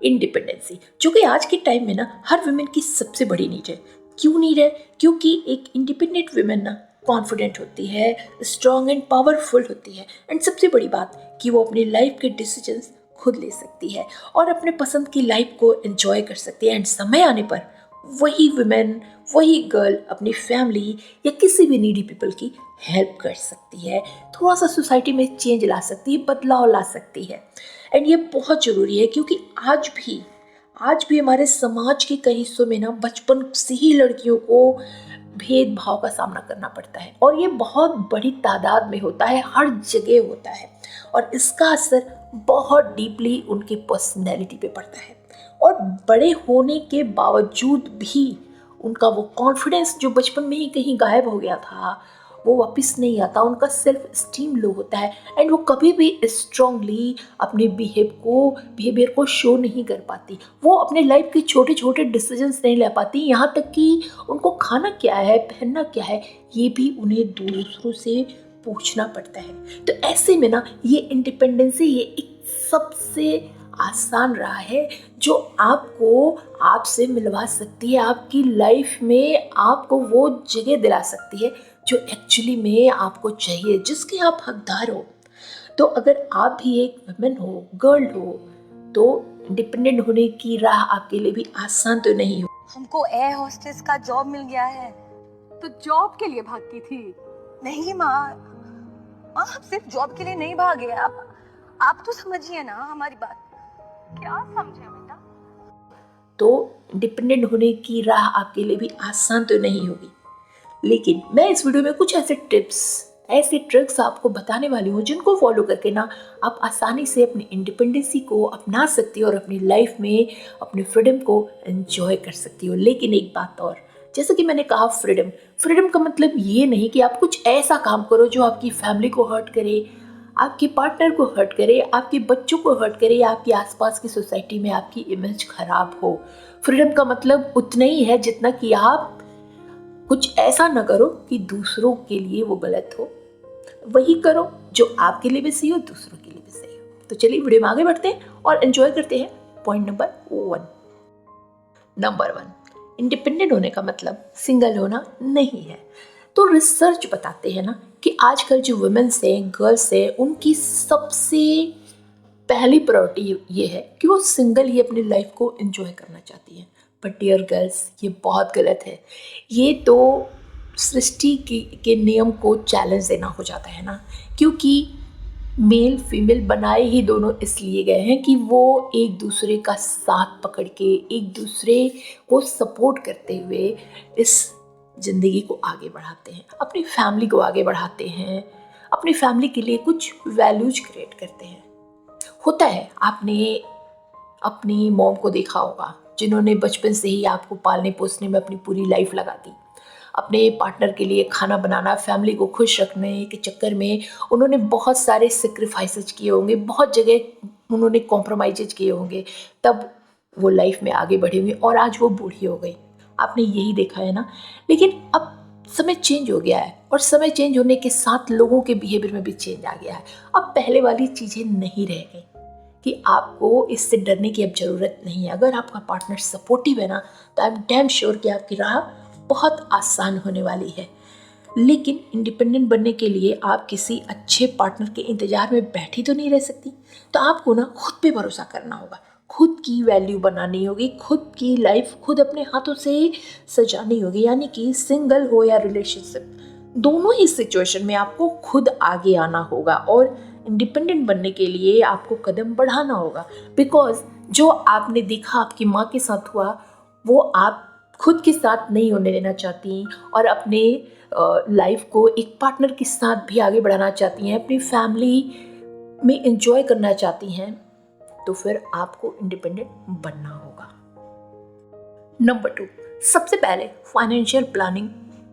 Independency, जो कि आज के टाइम में ना हर वुमेन की सबसे बड़ी नीड है। क्यों नीड है? क्योंकि एक इंडिपेंडेंट वुमेन ना कॉन्फिडेंट होती है, स्ट्रांग एंड पावरफुल होती है, एंड सबसे बड़ी बात कि वो अपनी लाइफ के डिसीजंस खुद ले सकती है और अपने पसंद की लाइफ को एंजॉय कर सकती है। एंड समय आने पर वही वुमेन, वही गर्ल अपनी फैमिली या किसी भी नीडी पीपल की हेल्प कर सकती है, थोड़ा सा सोसाइटी में चेंज ला सकती है, बदलाव ला सकती है। एंड ये बहुत ज़रूरी है क्योंकि आज भी हमारे समाज के कई हिस्सों में ना बचपन से ही लड़कियों को भेदभाव का सामना करना पड़ता है और ये बहुत बड़ी तादाद में होता है, हर जगह होता है और इसका असर बहुत डीपली उनकी पर्सनैलिटी पे पड़ता है। और बड़े होने के बावजूद भी उनका वो कॉन्फिडेंस जो बचपन में ही कहीं गायब हो गया था वो वापस नहीं आता, उनका सेल्फ स्टीम लो होता है एंड वो कभी भी स्ट्रांगली अपने बिहेवियर को शो नहीं कर पाती। वो अपने लाइफ के छोटे छोटे डिसीजंस नहीं ले पाती, यहाँ तक कि उनको खाना क्या है, पहनना क्या है, ये भी उन्हें दूसरों से पूछना पड़ता है। तो ऐसे में ना ये इंडिपेंडेंसी ये एक सबसे आसान राह है जो आपको आपसे मिलवा सकती है, आपकी लाइफ में आपको वो जगह दिला सकती है जो एक्चुअली में आपको चाहिए, जिसके आप हकदार हो। तो अगर आप भी एक वुमेन हो, गर्ल हो, तो इंडिपेंडेंट होने की राह आपके लिए भी आसान तो नहीं हो। हमको एयर होस्टेस का जॉब मिल गया है। तो जॉब के लिए भागती थी? नहीं माँ, आप सिर्फ जॉब के लिए नहीं भागे। आप तो समझिए ना हमारी बात। क्या समझे बेटा? तो इंडिपेंडेंट होने की राह आपके लिए भी आसान तो नहीं होगी, लेकिन मैं इस वीडियो में कुछ ऐसे ट्रिक्स आपको बताने वाली हूँ जिनको फॉलो करके ना आप आसानी से अपनी इंडिपेंडेंसी को अपना सकती हो और अपनी लाइफ में अपने फ्रीडम को एंजॉय कर सकती हो। लेकिन एक बात और, जैसे कि मैंने कहा, फ्रीडम का मतलब ये नहीं कि आप कुछ ऐसा काम करो जो आपकी फैमिली को हर्ट करे, आपके पार्टनर को हर्ट करे, आपके बच्चों को हर्ट करे या आपके आसपास की सोसाइटी में आपकी इमेज खराब हो। फ्रीडम का मतलब उतना ही है जितना कि आप कुछ ऐसा ना करो कि दूसरों के लिए वो गलत हो, वही करो जो आपके लिए भी सही हो, दूसरों के लिए भी सही हो। तो चलिए वीडियो में आगे बढ़ते हैं और एंजॉय करते हैं। पॉइंट नंबर वन, इंडिपेंडेंट होने का मतलब सिंगल होना नहीं है। तो रिसर्च बताते हैं ना कि आजकल जो वुमेन्स हैं, गर्ल्स हैं, उनकी सबसे पहली प्रायोरिटी ये है कि वो सिंगल ही अपनी लाइफ को एंजॉय करना चाहती हैं। बट डियर गर्ल्स, ये बहुत गलत है। ये तो सृष्टि के नियम को चैलेंज देना हो जाता है ना, क्योंकि मेल फीमेल बनाए ही दोनों इसलिए गए हैं कि वो एक दूसरे का साथ पकड़ के, एक दूसरे को सपोर्ट करते हुए इस ज़िंदगी को आगे बढ़ाते हैं, अपनी फैमिली को आगे बढ़ाते हैं, अपनी फैमिली के लिए कुछ वैल्यूज क्रिएट करते हैं। होता है, आपने अपनी मॉम को देखा होगा जिन्होंने बचपन से ही आपको पालने पोसने में अपनी पूरी लाइफ लगा दी। अपने पार्टनर के लिए खाना बनाना, फैमिली को खुश रखने के चक्कर में उन्होंने बहुत सारे सेक्रीफाइसेस किए होंगे, बहुत जगह उन्होंने कॉम्प्रोमाइज़ किए होंगे, तब वो लाइफ में आगे बढ़े होंगे और आज वो बूढ़ी हो गई। आपने यही देखा है ना। लेकिन अब समय चेंज हो गया है और समय चेंज होने के साथ लोगों के बिहेवियर में भी चेंज आ गया है। अब पहले वाली चीज़ें नहीं रह गई कि आपको इससे डरने की अब ज़रूरत नहीं है। अगर आपका पार्टनर सपोर्टिव है ना, तो आई एम डैम श्योर कि आपकी राह बहुत आसान होने वाली है। लेकिन इंडिपेंडेंट बनने के लिए आप किसी अच्छे पार्टनर के इंतज़ार में बैठी तो नहीं रह सकती। तो आपको ना खुद पे भरोसा करना होगा, खुद की वैल्यू बनानी होगी, खुद की लाइफ खुद अपने हाथों से सजानी होगी। यानी कि सिंगल हो या रिलेशनशिप, दोनों ही सिचुएशन में आपको खुद आगे आना होगा और इंडिपेंडेंट बनने के लिए आपको कदम बढ़ाना होगा। बिकॉज जो आपने देखा आपकी माँ के साथ हुआ, वो आप खुद के साथ नहीं होने देना चाहती और अपने लाइफ को एक पार्टनर के साथ भी आगे बढ़ाना चाहती हैं, अपनी फैमिली में एंजॉय करना चाहती हैं, तो फिर आपको इंडिपेंडेंट बनना होगा। नंबर 2, सबसे पहले फाइनेंशियल प्लानिंग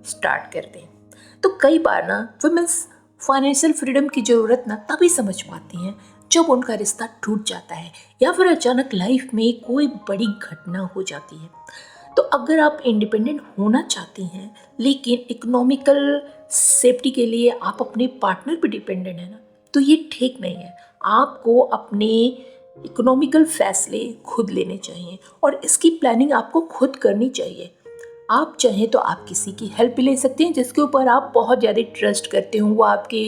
स्टार्ट करते हैं। तो कई बार ना वुमेन्स फाइनेंशियल फ्रीडम की ज़रूरत ना तभी समझ पाती हैं जब उनका रिश्ता टूट जाता है या फिर अचानक लाइफ में कोई बड़ी घटना हो जाती है। तो अगर आप इंडिपेंडेंट होना चाहती हैं लेकिन इकोनॉमिकल सेफ्टी के लिए आप अपने पार्टनर पर डिपेंडेंट है ना, तो ये ठीक नहीं है। आपको अपने इकोनॉमिकल फैसले खुद लेने चाहिए और इसकी प्लानिंग आपको खुद करनी चाहिए। आप चाहें तो आप किसी की हेल्प भी ले सकते हैं जिसके ऊपर आप बहुत ज़्यादा ट्रस्ट करते हो। वो आपके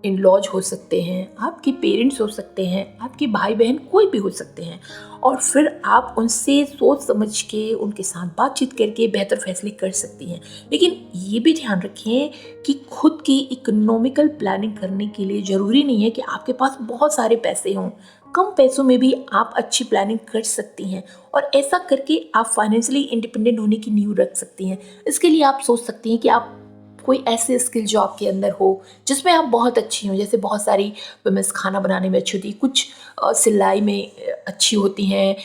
इन लॉज हो सकते हैं, आपके पेरेंट्स हो सकते हैं, आपके भाई बहन कोई भी हो सकते हैं, और फिर आप उनसे सोच समझ के उनके साथ बातचीत करके बेहतर फैसले कर सकती हैं। लेकिन ये भी ध्यान रखें कि खुद की इकोनॉमिकल प्लानिंग करने के लिए ज़रूरी नहीं है कि आपके पास बहुत सारे पैसे हों। कम पैसों में भी आप अच्छी प्लानिंग कर सकती हैं और ऐसा करके आप फाइनेंशियली इंडिपेंडेंट होने की नींव रख सकती हैं। इसके लिए आप सोच सकती हैं कि आप कोई ऐसे स्किल जो आपके अंदर हो जिसमें आप बहुत अच्छी हो। जैसे बहुत सारी वुमेन्स खाना बनाने में अच्छी होती है, कुछ सिलाई में अच्छी होती हैं।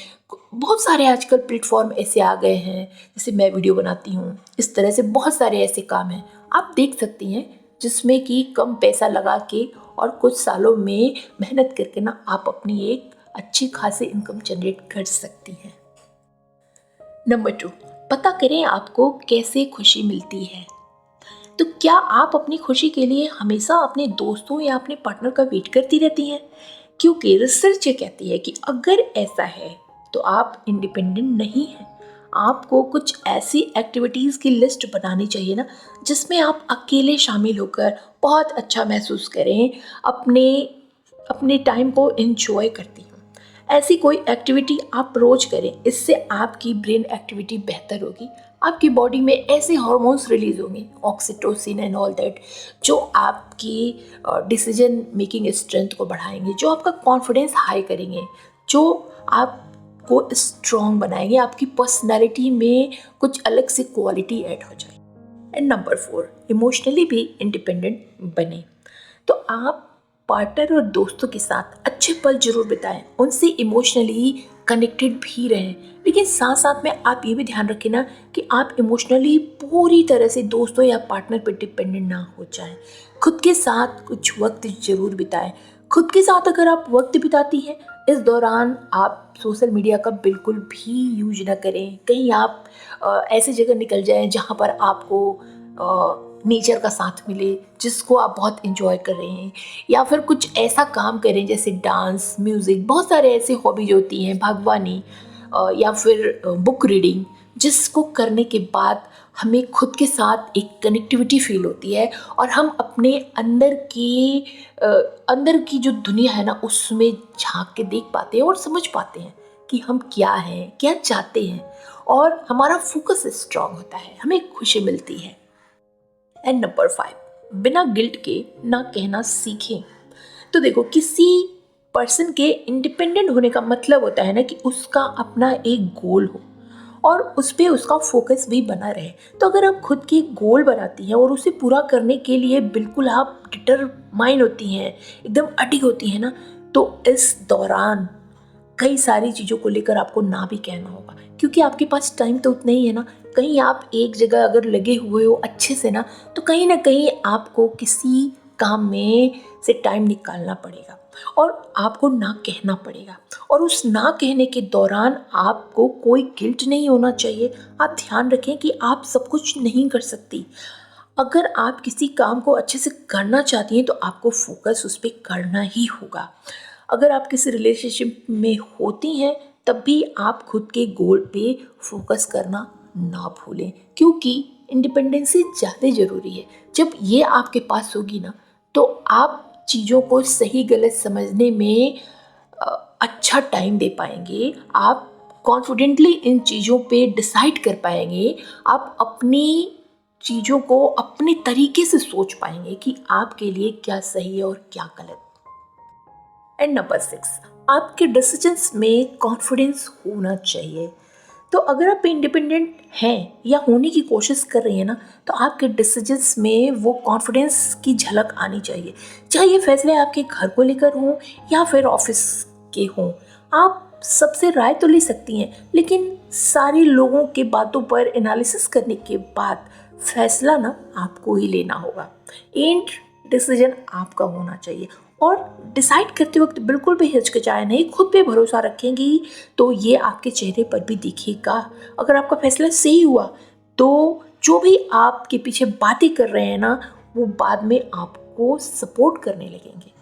बहुत सारे आजकल प्लेटफॉर्म ऐसे आ गए हैं, जैसे मैं वीडियो बनाती हूँ, इस तरह से बहुत सारे ऐसे काम हैं आप देख सकती हैं जिसमें कि कम पैसा लगा के और कुछ सालों में मेहनत करके ना आप अपनी एक अच्छी खासी इनकम जनरेट कर सकती हैं। नंबर 2, पता करें आपको कैसे खुशी मिलती है। तो क्या आप अपनी खुशी के लिए हमेशा अपने दोस्तों या अपने पार्टनर का वेट करती रहती हैं? क्योंकि रिसर्च ये कहती है कि अगर ऐसा है तो आप इंडिपेंडेंट नहीं हैं। आपको कुछ ऐसी एक्टिविटीज़ की लिस्ट बनानी चाहिए ना जिसमें आप अकेले शामिल होकर बहुत अच्छा महसूस करें, अपने अपने टाइम को एंजॉय करती हूँ। ऐसी कोई एक्टिविटी आप रोज़ करें, इससे आपकी ब्रेन एक्टिविटी बेहतर होगी। आपकी बॉडी में ऐसे हार्मोन्स रिलीज होंगे, ऑक्सीटोसिन एंड ऑल दैट, जो आपकी डिसीजन मेकिंग स्ट्रेंथ को बढ़ाएंगे, जो आपका कॉन्फिडेंस हाई करेंगे, जो आपको स्ट्रॉन्ग बनाएंगे, आपकी पर्सनैलिटी में कुछ अलग से क्वालिटी ऐड हो जाए। एंड नंबर 4, इमोशनली भी इंडिपेंडेंट बने। तो आप पार्टनर और दोस्तों के साथ अच्छे पल जरूर बिताएं, उनसे इमोशनली कनेक्टेड भी रहें, लेकिन साथ साथ में आप ये भी ध्यान रखें ना कि आप इमोशनली पूरी तरह से दोस्तों या पार्टनर पर डिपेंडेंट ना हो जाएं। खुद के साथ कुछ वक्त जरूर बिताएं। खुद के साथ अगर आप वक्त बिताती हैं, इस दौरान आप सोशल मीडिया का बिल्कुल भी यूज ना करें। कहीं आप ऐसी जगह निकल जाएं जहाँ पर आपको नेचर का साथ मिले, जिसको आप बहुत इंजॉय कर रहे हैं, या फिर कुछ ऐसा काम करें जैसे डांस, म्यूज़िक, बहुत सारे ऐसे हॉबीज होती हैं, बागवानी या फिर बुक रीडिंग, जिसको करने के बाद हमें खुद के साथ एक कनेक्टिविटी फील होती है और हम अपने अंदर की जो दुनिया है ना उसमें झांक के देख पाते हैं और समझ पाते हैं कि हम क्या हैं, क्या चाहते हैं, और हमारा फोकस स्ट्रांग होता है, हमें खुशी मिलती है। एंड नंबर 5, बिना गिल्ट के ना कहना सीखें। तो देखो, किसी पर्सन के इंडिपेंडेंट होने का मतलब होता है ना कि उसका अपना एक गोल हो और उस पर उसका फोकस भी बना रहे। तो अगर आप खुद की गोल बनाती हैं और उसे पूरा करने के लिए बिल्कुल आप डिटरमाइन होती हैं, एकदम अडिग होती हैं ना, तो इस दौरान कई सारी चीज़ों को लेकर आपको ना भी कहना होगा, क्योंकि आपके पास टाइम तो उतना ही है ना। कहीं आप एक जगह अगर लगे हुए हो अच्छे से ना, तो कहीं ना कहीं आपको किसी काम में से टाइम निकालना पड़ेगा और आपको ना कहना पड़ेगा। और उस ना कहने के दौरान आपको कोई गिल्ट नहीं होना चाहिए। आप ध्यान रखें कि आप सब कुछ नहीं कर सकती। अगर आप किसी काम को अच्छे से करना चाहती हैं तो आपको फोकस उस पर करना ही होगा। अगर आप किसी रिलेशनशिप में होती हैं तब भी आप खुद के गोल पे फोकस करना ना भूलें, क्योंकि इंडिपेंडेंसी ज़्यादा ज़रूरी है। जब ये आपके पास होगी ना, तो आप चीज़ों को सही गलत समझने में अच्छा टाइम दे पाएंगे, आप कॉन्फिडेंटली इन चीज़ों पे डिसाइड कर पाएंगे, आप अपनी चीज़ों को अपने तरीके से सोच पाएंगे कि आपके लिए क्या सही है और क्या गलत। एंड नंबर 6, आपके डिसीजंस में कॉन्फिडेंस होना चाहिए। तो अगर आप इंडिपेंडेंट हैं या होने की कोशिश कर रही हैं ना, तो आपके डिसीजंस में वो कॉन्फिडेंस की झलक आनी चाहिए। चाहे ये फैसले आपके घर को लेकर हों या फिर ऑफिस के हों। आप सबसे राय तो ले सकती हैं, लेकिन सारे लोगों के बातों पर एनालिसिस करने के बाद फैसला ना आपको ही लेना होगा। एंड डिसीजन आपका होना चाहिए और डिसाइड करते वक्त बिल्कुल भी हिचकिचाए नहीं, खुद पे भरोसा रखेंगी तो ये आपके चेहरे पर भी दिखेगा। अगर आपका फैसला सही हुआ तो जो भी आपके पीछे बातें कर रहे हैं ना, वो बाद में आपको सपोर्ट करने लगेंगे।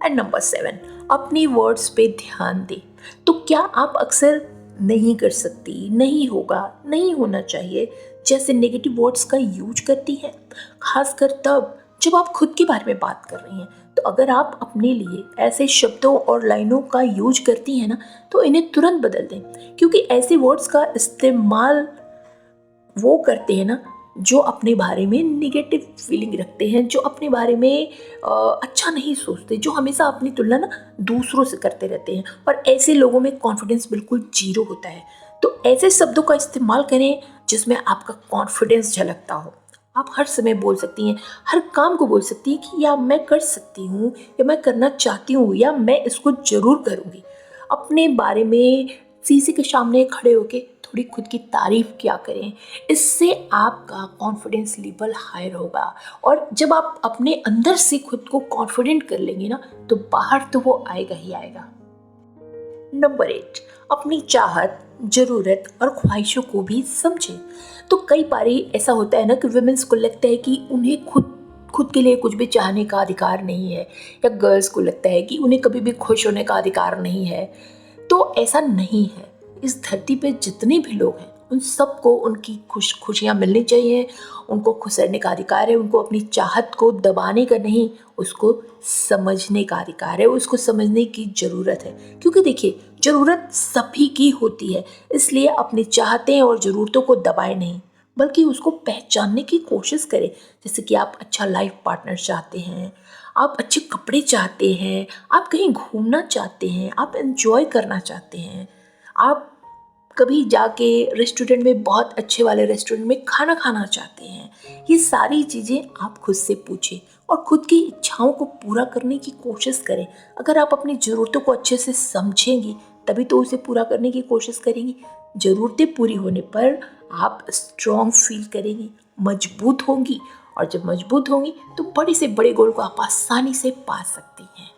एंड नंबर 7, अपनी वर्ड्स पे ध्यान दें। तो क्या आप अक्सर नहीं कर सकती, नहीं होगा, नहीं होना चाहिए जैसे नेगेटिव वर्ड्स का यूज करती हैं, खासकर तब जब आप खुद के बारे में बात कर रही हैं। तो अगर आप अपने लिए ऐसे शब्दों और लाइनों का यूज करती हैं ना, तो इन्हें तुरंत बदल दें, क्योंकि ऐसे वर्ड्स का इस्तेमाल वो करते हैं ना जो अपने बारे में निगेटिव फीलिंग रखते हैं, जो अपने बारे में अच्छा नहीं सोचते, जो हमेशा अपनी तुलना ना दूसरों से करते रहते हैं, और ऐसे लोगों में कॉन्फिडेंस बिल्कुल जीरो होता है। तो ऐसे शब्दों का इस्तेमाल करें जिसमें आपका कॉन्फिडेंस झलकता हो। आप हर समय बोल सकती हैं, हर काम को बोल सकती हैं कि या मैं कर सकती हूँ, या मैं करना चाहती हूँ, या मैं इसको ज़रूर करूँगी। अपने बारे में शीशे के सामने खड़े होके थोड़ी खुद की तारीफ किया करें। इससे आपका कॉन्फिडेंस लेवल हायर होगा, और जब आप अपने अंदर से खुद को कॉन्फिडेंट कर लेंगे ना, तो बाहर तो वो आएगा ही आएगा। नंबर 8, अपनी चाहत, ज़रूरत और ख्वाहिशों को भी समझें। तो कई बार ऐसा होता है ना कि वुमेन्स को लगता है कि उन्हें खुद के लिए कुछ भी चाहने का अधिकार नहीं है, या गर्ल्स को लगता है कि उन्हें कभी भी खुश होने का अधिकार नहीं है। तो ऐसा नहीं है। इस धरती पे जितने भी लोग हैं उन सबको उनकी खुशियाँ मिलनी चाहिए, उनको खुश रहने का अधिकार है, उनको अपनी चाहत को दबाने का नहीं, उसको समझने का अधिकार है, उसको समझने की ज़रूरत है। क्योंकि देखिए, ज़रूरत सभी की होती है, इसलिए अपनी चाहतें और ज़रूरतों को दबाए नहीं, बल्कि उसको पहचानने की कोशिश करें। जैसे कि आप अच्छा लाइफ पार्टनर चाहते हैं, आप अच्छे कपड़े चाहते हैं, आप कहीं घूमना चाहते हैं, आप एंजॉय करना चाहते हैं, आप कभी जाके रेस्टोरेंट में, बहुत अच्छे वाले रेस्टोरेंट में खाना खाना चाहते हैं। ये सारी चीज़ें आप खुद से पूछें और खुद की इच्छाओं को पूरा करने की कोशिश करें। अगर आप अपनी ज़रूरतों को अच्छे से समझेंगी तभी तो उसे पूरा करने की कोशिश करेंगी। ज़रूरतें पूरी होने पर आप स्ट्रॉन्ग फील करेंगी, मजबूत होंगी, और जब मजबूत होंगी तो बड़े से बड़े गोल को आप आसानी से पा सकती हैं।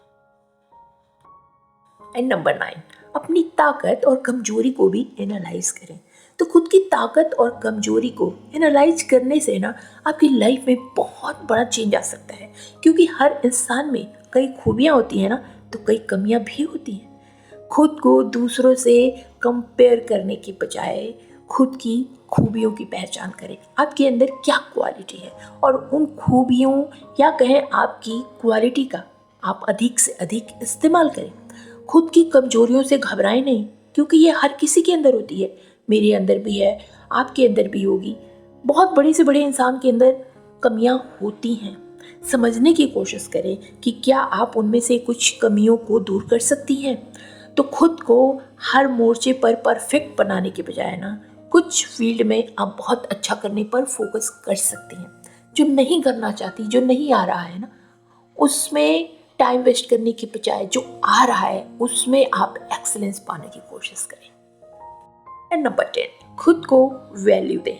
एंड नंबर 9, अपनी ताकत और कमजोरी को भी एनालाइज करें। तो खुद की ताकत और कमजोरी को एनालाइज करने से ना आपकी लाइफ में बहुत बड़ा चेंज आ सकता है, क्योंकि हर इंसान में कई खूबियाँ होती हैं ना, तो कई कमियाँ भी होती हैं। खुद को दूसरों से कंपेयर करने की बजाय खुद की खूबियों की पहचान करें। आपके अंदर क्या क्वालिटी है, और उन खूबियों या कहें आपकी क्वालिटी का आप अधिक से अधिक इस्तेमाल करें। खुद की कमजोरियों से घबराएं नहीं, क्योंकि ये हर किसी के अंदर होती है। मेरे अंदर भी है, आपके अंदर भी होगी। बहुत बड़े से बड़े इंसान के अंदर कमियां होती हैं। समझने की कोशिश करें कि क्या आप उनमें से कुछ कमियों को दूर कर सकती हैं। तो खुद को हर मोर्चे पर परफेक्ट बनाने के बजाय ना, कुछ फील्ड में आप बहुत अच्छा करने पर फोकस कर सकती हैं। जो नहीं करना चाहती, जो नहीं आ रहा है ना, उसमें टाइम वेस्ट करने के बजाय जो आ रहा है उसमें आप एक्सीलेंस पाने की कोशिश करें। एंड नंबर 10, खुद को वैल्यू दें।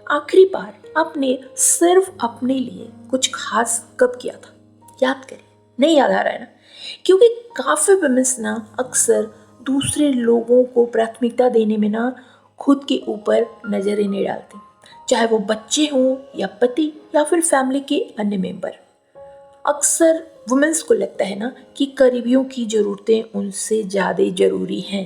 आखिरी बार आपने सिर्फ अपने लिए कुछ खास कब किया था, याद करें। नहीं याद आ रहा है ना, क्योंकि काफ़ी वुमेन्स ना अक्सर दूसरे लोगों को प्राथमिकता देने में ना खुद के ऊपर नजर ही नहीं डालती, चाहे वो बच्चे हों या पति या फिर फैमिली के अन्य मेंबर। अक्सर वुमेन्स को लगता है ना कि करीबियों की ज़रूरतें उनसे ज़्यादा ज़रूरी हैं,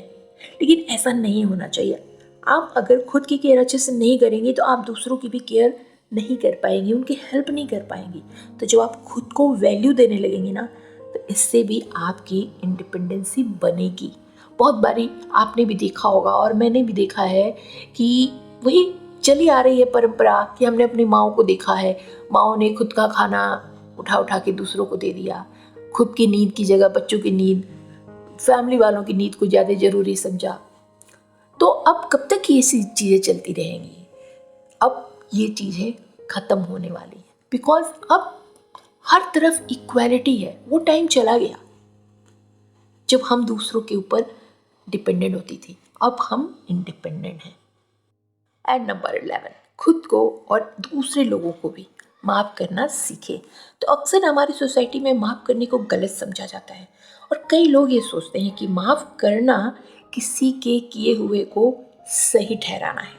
लेकिन ऐसा नहीं होना चाहिए। आप अगर खुद की केयर अच्छे से नहीं करेंगे तो आप दूसरों की भी केयर नहीं कर पाएंगी, उनकी हेल्प नहीं कर पाएंगी। तो जब आप खुद को वैल्यू देने लगेंगे ना, तो इससे भी आपकी इंडिपेंडेंसी बनेगी। बहुत बारी आपने भी देखा होगा और मैंने भी देखा है कि वही चली आ रही है परंपरा कि हमने अपनी माँओं को देखा है, माँओं ने खुद का खाना उठा के दूसरों को दे दिया, खुद की नींद की जगह बच्चों की नींद, फैमिली वालों की नींद को ज़्यादा ज़रूरी समझा। तो अब कब तक ये सी चीज़ें चलती रहेंगी? अब ये चीज़ें ख़त्म होने वाली हैं, बिकॉज अब हर तरफ इक्वालिटी है। वो टाइम चला गया जब हम दूसरों के ऊपर डिपेंडेंट होती थी, अब हम इंडिपेंडेंट हैं। एंड नंबर 11, खुद को और दूसरे लोगों को भी माफ़ करना सीखें। तो अक्सर हमारी सोसाइटी में माफ़ करने को गलत समझा जाता है, और कई लोग ये सोचते हैं कि माफ़ करना किसी के किए हुए को सही ठहराना है।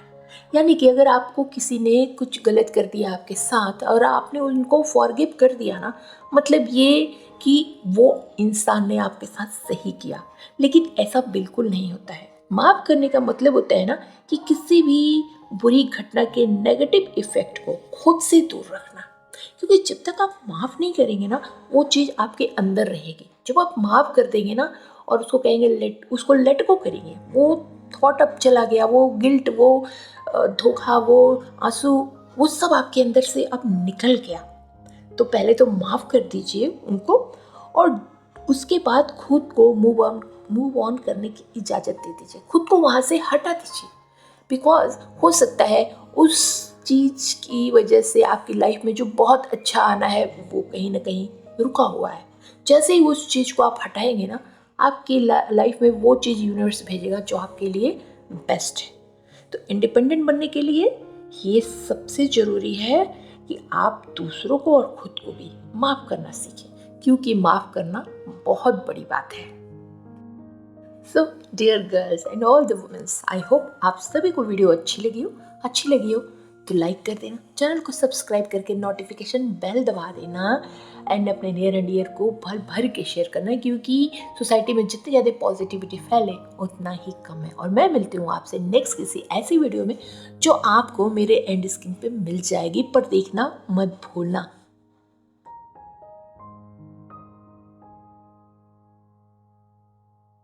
यानी कि अगर आपको किसी ने कुछ गलत कर दिया आपके साथ और आपने उनको फॉरगिव कर दिया ना, मतलब ये कि वो इंसान ने आपके साथ सही किया। लेकिन ऐसा बिल्कुल नहीं होता है। माफ़ करने का मतलब होता है ना कि किसी भी बुरी घटना के नेगेटिव इफ़ेक्ट को खुद से दूर रखना, क्योंकि जब तक आप माफ़ नहीं करेंगे ना, वो चीज़ आपके अंदर रहेगी। जब आप माफ़ कर देंगे ना और उसको कहेंगे उसको लेट गो करेंगे, वो थॉट अब चला गया, वो गिल्ट, वो धोखा, वो आंसू, वो सब आपके अंदर से अब निकल गया। तो पहले तो माफ़ कर दीजिए उनको और उसके बाद खुद को मूव ऑन करने की इजाज़त दे दीजिए, खुद को वहाँ से हटा दीजिए। बिकॉज हो सकता है उस चीज़ की वजह से आपकी लाइफ में जो बहुत अच्छा आना है वो कहीं ना कहीं रुका हुआ है। जैसे ही उस चीज़ को आप हटाएंगे ना, आपकी लाइफ में वो चीज़ यूनिवर्स भेजेगा जो आपके लिए बेस्ट है। तो इंडिपेंडेंट बनने के लिए ये सबसे ज़रूरी है कि आप दूसरों को और खुद को भी माफ़ करना सीखें, क्योंकि माफ़ करना बहुत बड़ी बात है। So dear girls and all the womens, I hope आप सभी को वीडियो अच्छी लगी हो तो लाइक कर देना, चैनल को सब्सक्राइब करके नोटिफिकेशन बेल दबा देना एंड अपने नियर एंड डियर को भर भर के शेयर करना, क्योंकि सोसाइटी में जितनी ज़्यादा पॉजिटिविटी फैले उतना ही कम है। और मैं मिलती हूँ आपसे नेक्स्ट किसी ऐसी वीडियो में जो आपको मेरे एंड स्क्रीन पे मिल जाएगी, पर देखना मत भूलना।